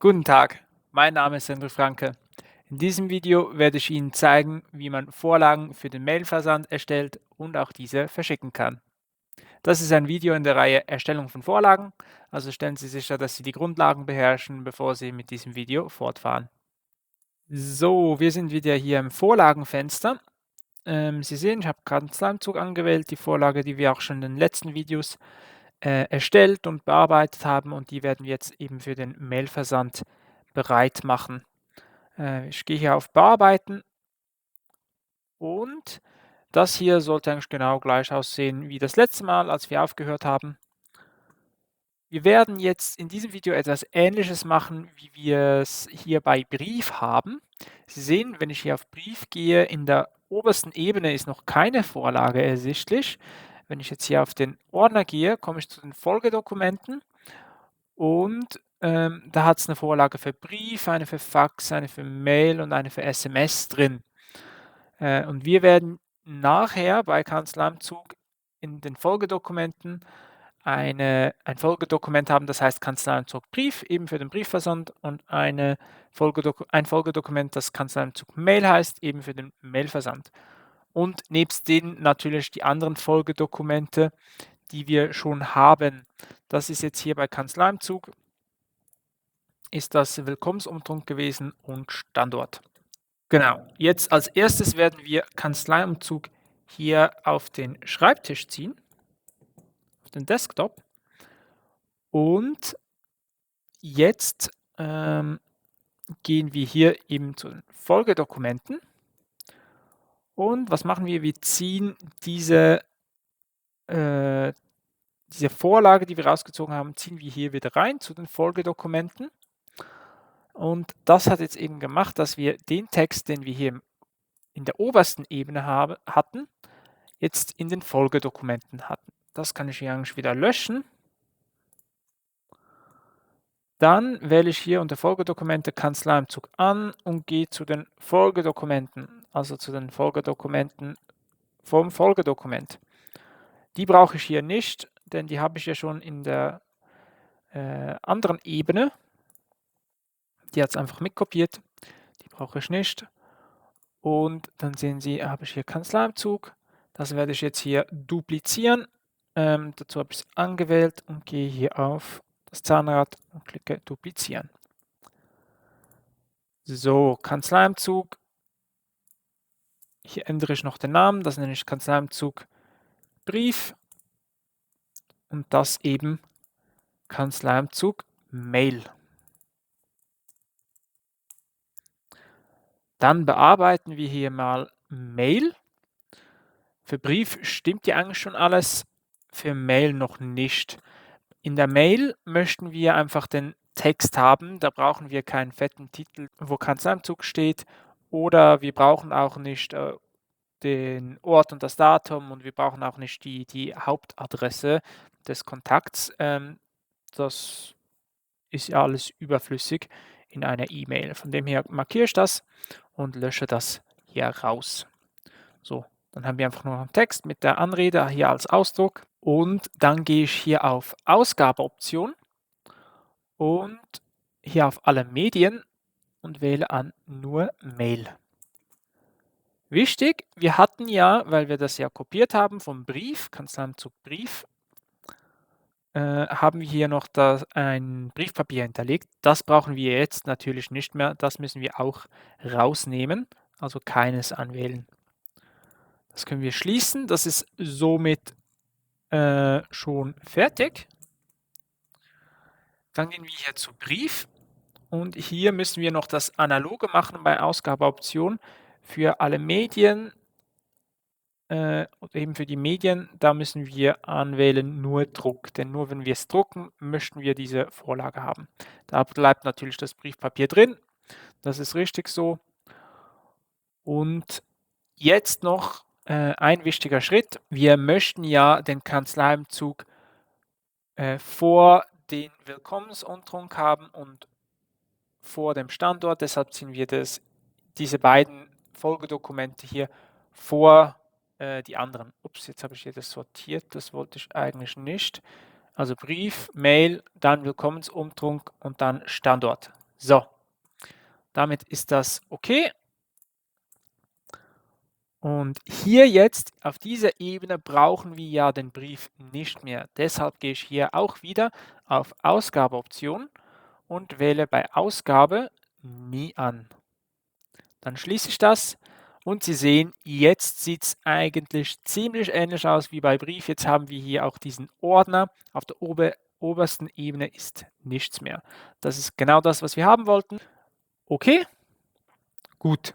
Guten Tag, mein Name ist Sandro Franke. In diesem Video werde ich Ihnen zeigen, wie man Vorlagen für den Mailversand erstellt und auch diese verschicken kann. Das ist ein Video in der Reihe Erstellung von Vorlagen, also stellen Sie sicher, dass Sie die Grundlagen beherrschen, bevor Sie mit diesem Video fortfahren. So, wir sind wieder hier im Vorlagenfenster. Sie sehen, ich habe gerade einen Kanzleiumzug angewählt, die Vorlage, die wir auch schon in den letzten Videos erstellt und bearbeitet haben, und die werden wir jetzt eben für den Mailversand bereit machen. Ich gehe hier auf Bearbeiten und das hier sollte eigentlich genau gleich aussehen wie das letzte Mal, als wir aufgehört haben. Wir werden jetzt in diesem Video etwas Ähnliches machen, wie wir es hier bei Brief haben. Sie sehen, wenn ich hier auf Brief gehe, in der obersten Ebene ist noch keine Vorlage ersichtlich. Wenn ich jetzt hier auf den Ordner gehe, komme ich zu den Folgedokumenten und da hat es eine Vorlage für Brief, eine für Fax, eine für Mail und eine für SMS drin. Und wir werden nachher bei Kanzleiamzug in den Folgedokumenten ein Folgedokument haben, das heißt Kanzleiamzug Brief, eben für den Briefversand, und ein Folgedokument, das Kanzleiamzug Mail heißt, eben für den Mailversand. Und nebst denen natürlich die anderen Folgedokumente, die wir schon haben. Das ist jetzt hier bei Kanzleiamzug, ist das Willkommensumtrunk gewesen und Standort. Genau, jetzt als erstes werden wir Kanzleiumzug hier auf den Schreibtisch ziehen, auf den Desktop. Und jetzt gehen wir hier eben zu den Folgedokumenten. Und was machen wir? Wir ziehen diese Vorlage, die wir rausgezogen haben, ziehen wir hier wieder rein zu den Folgedokumenten. Und das hat jetzt eben gemacht, dass wir den Text, den wir hier in der obersten Ebene hatten, jetzt in den Folgedokumenten hatten. Das kann ich hier eigentlich wieder löschen. Dann wähle ich hier unter Folgedokumente Kanzleiumzug an und gehe zu den Folgedokumenten, also zu den Folgedokumenten vom Folgedokument. Die brauche ich hier nicht, denn die habe ich ja schon in der anderen Ebene. Die hat es einfach mitkopiert. Die brauche ich nicht. Und dann sehen Sie, habe ich hier Kanzleiumzug. Das werde ich jetzt hier duplizieren. Dazu habe ich es angewählt und gehe hier auf das Zahnrad und klicke Duplizieren. So, Kanzleiumzug. Hier ändere ich noch den Namen, das nenne ich Kanzleiumzug Brief und das eben Kanzleiumzug Mail. Dann bearbeiten wir hier mal Mail. Für Brief stimmt ja eigentlich schon alles, für Mail noch nicht. In der Mail möchten wir einfach den Text haben, da brauchen wir keinen fetten Titel, wo Kanzleiumzug steht, oder wir brauchen auch nicht den Ort und das Datum, und wir brauchen auch nicht die Hauptadresse des Kontakts. Das ist ja alles überflüssig in einer E-Mail. Von dem her markiere ich das und lösche das hier raus. So, dann haben wir einfach nur einen Text mit der Anrede hier als Ausdruck, und dann gehe ich hier auf Ausgabeoption und hier auf alle Medien und wähle an nur Mail. Wichtig, wir hatten ja, weil wir das ja kopiert haben vom Brief, Kanzleiumzug Brief, haben wir hier noch ein Briefpapier hinterlegt. Das brauchen wir jetzt natürlich nicht mehr. Das müssen wir auch rausnehmen, also keines anwählen. Das können wir schließen. Das ist somit schon fertig. Dann gehen wir hier zu Brief und hier müssen wir noch das Analoge machen bei Ausgabeoption für alle Medien. Und eben für die Medien, da müssen wir anwählen nur Druck, denn nur wenn wir es drucken, möchten wir diese Vorlage haben. Da bleibt natürlich das Briefpapier drin, das ist richtig so. Und jetzt noch ein wichtiger Schritt. Wir möchten ja den Kanzleiumzug vor den Willkommensumtrunk haben und vor dem Standort, deshalb ziehen wir diese beiden Folgedokumente hier vor die anderen. Ups, jetzt habe ich hier das sortiert, das wollte ich eigentlich nicht. Also Brief, Mail, dann Willkommensumtrunk und dann Standort. So, damit ist das okay. Und hier jetzt auf dieser Ebene brauchen wir ja den Brief nicht mehr. Deshalb gehe ich hier auch wieder auf Ausgabeoption und wähle bei Ausgabe nie an. Dann schließe ich das und Sie sehen, jetzt sieht es eigentlich ziemlich ähnlich aus wie bei Brief. Jetzt haben wir hier auch diesen Ordner. Auf der obersten Ebene ist nichts mehr. Das ist genau das, was wir haben wollten. Okay, gut.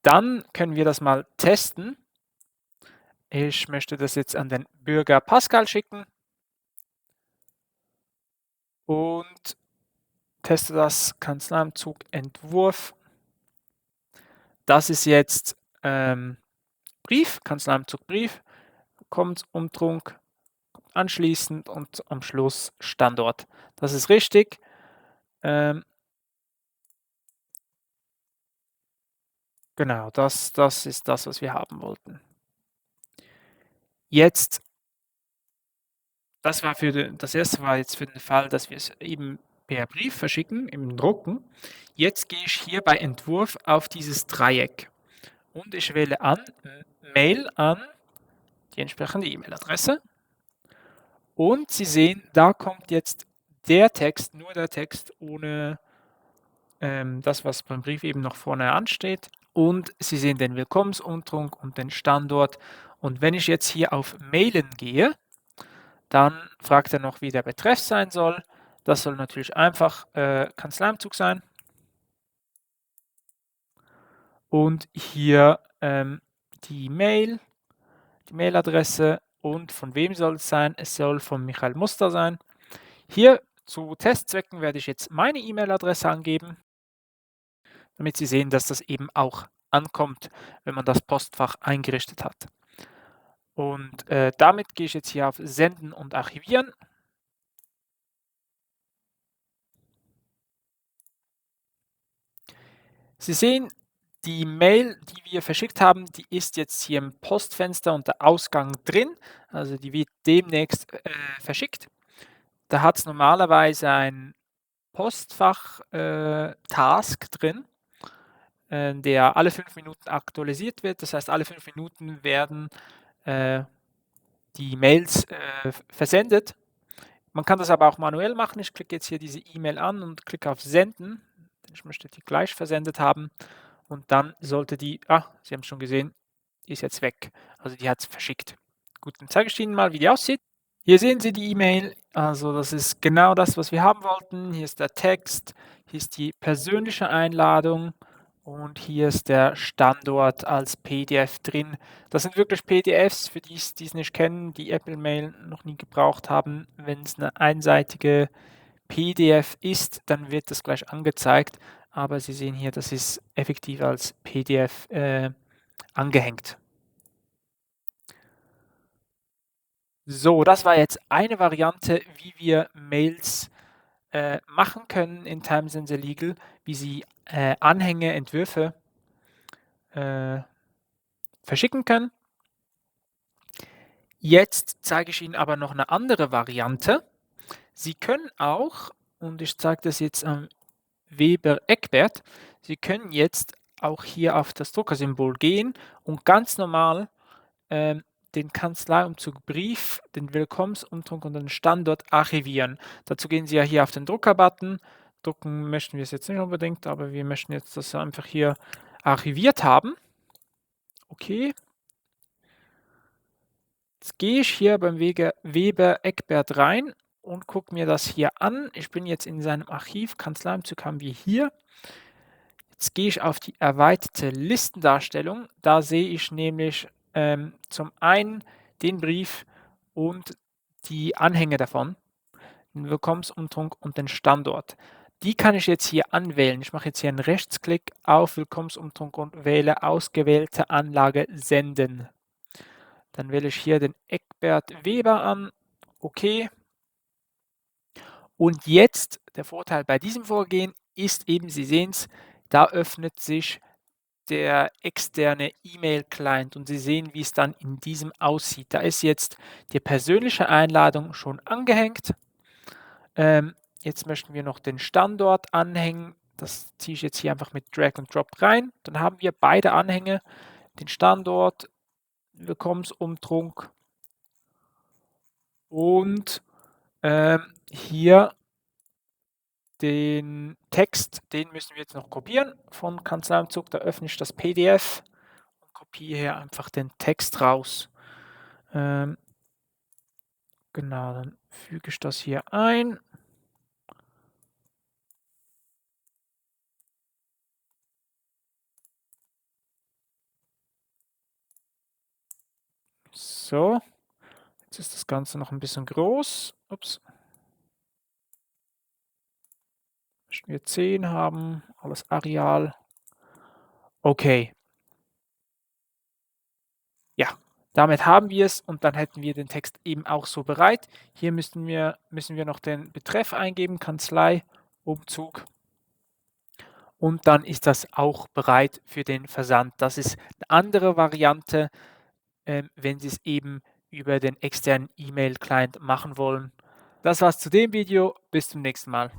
Dann können wir das mal testen. Ich möchte das jetzt an den Bürger Pascal schicken und teste das Kanzleiumzug Entwurf. Das ist jetzt Brief, Kanzleiumzug Brief, Willkommensumtrunk, anschließend und am Schluss Standort. Das ist richtig. Genau, das ist das, was wir haben wollten. Jetzt, das erste war jetzt für den Fall, dass wir es eben per Brief verschicken, im Drucken. Jetzt gehe ich hier bei Entwurf auf dieses Dreieck und ich wähle an Mail an die entsprechende E-Mail-Adresse. Und Sie sehen, da kommt jetzt der Text, nur der Text ohne das, was beim Brief eben noch vorne ansteht. Und Sie sehen den Willkommensumtrunk und den Standort. Und wenn ich jetzt hier auf Mailen gehe, dann fragt er noch, wie der Betreff sein soll. Das soll natürlich einfach Kanzleiumzug sein. Und hier die Mailadresse und von wem soll es sein? Es soll von Michael Muster sein. Hier zu Testzwecken werde ich jetzt meine E-Mail-Adresse angeben, damit Sie sehen, dass das eben auch ankommt, wenn man das Postfach eingerichtet hat. Und damit gehe ich jetzt hier auf Senden und Archivieren. Sie sehen, die Mail, die wir verschickt haben, die ist jetzt hier im Postfenster unter Ausgang drin. Also die wird demnächst verschickt. Da hat es normalerweise ein Postfach-Task drin, der alle 5 Minuten aktualisiert wird. Das heißt, alle 5 Minuten werden die Mails versendet. Man kann das aber auch manuell machen. Ich klicke jetzt hier diese E-Mail an und klicke auf Senden. Ich möchte die gleich versendet haben. Und dann sollte die, Sie haben es schon gesehen, die ist jetzt weg. Also die hat es verschickt. Gut, dann zeige ich Ihnen mal, wie die aussieht. Hier sehen Sie die E-Mail. Also das ist genau das, was wir haben wollten. Hier ist der Text, hier ist die persönliche Einladung und hier ist der Standort als PDF drin. Das sind wirklich PDFs, für die es nicht kennen, die Apple Mail noch nie gebraucht haben. Wenn es eine einseitige PDF ist, dann wird das gleich angezeigt. Aber Sie sehen hier, das ist effektiv als PDF angehängt. So, das war jetzt eine Variante, wie wir Mails machen können in Time-Sensor Legal, wie Sie Anhänge, Entwürfe verschicken können. Jetzt zeige ich Ihnen aber noch eine andere Variante. Sie können auch, und ich zeige das jetzt am Weber Eckbert, Sie können jetzt auch hier auf das Druckersymbol gehen und ganz normal den Kanzleiumzug Brief, den Willkommensumtrunk und den Standort archivieren. Dazu gehen Sie ja hier auf den Drucker-Button. Drucken möchten wir es jetzt nicht unbedingt, aber wir möchten jetzt das einfach hier archiviert haben. Okay. Jetzt gehe ich hier beim Weber Eckbert rein und gucke mir das hier an. Ich bin jetzt in seinem Archiv. Kanzleiumzug haben wir hier. Jetzt gehe ich auf die erweiterte Listendarstellung. Da sehe ich nämlich zum einen den Brief und die Anhänge davon, den Willkommensumtrunk und den Standort. Die kann ich jetzt hier anwählen. Ich mache jetzt hier einen Rechtsklick auf Willkommensumtrunk und wähle ausgewählte Anlage senden. Dann wähle ich hier den Eckbert Weber an. Okay. Und jetzt, der Vorteil bei diesem Vorgehen ist eben, Sie sehen es, da öffnet sich der externe E-Mail-Client und Sie sehen, wie es dann in diesem aussieht. Da ist jetzt die persönliche Einladung schon angehängt. Jetzt möchten wir noch den Standort anhängen. Das ziehe ich jetzt hier einfach mit Drag and Drop rein. Dann haben wir beide Anhänge, den Standort, Willkommensumtrunk und hier den Text, den müssen wir jetzt noch kopieren von Kanzleiumzug. Da öffne ich das PDF und kopiere hier einfach den Text raus. Genau, dann füge ich das hier ein. So, jetzt ist das Ganze noch ein bisschen groß. Ups. Möchten wir 10 haben, alles Areal. Okay. Ja, damit haben wir es und dann hätten wir den Text eben auch so bereit. Hier müssen wir noch den Betreff eingeben, Kanzlei, Umzug. Und dann ist das auch bereit für den Versand. Das ist eine andere Variante, wenn Sie es eben über den externen E-Mail-Client machen wollen. Das war's zu dem Video. Bis zum nächsten Mal.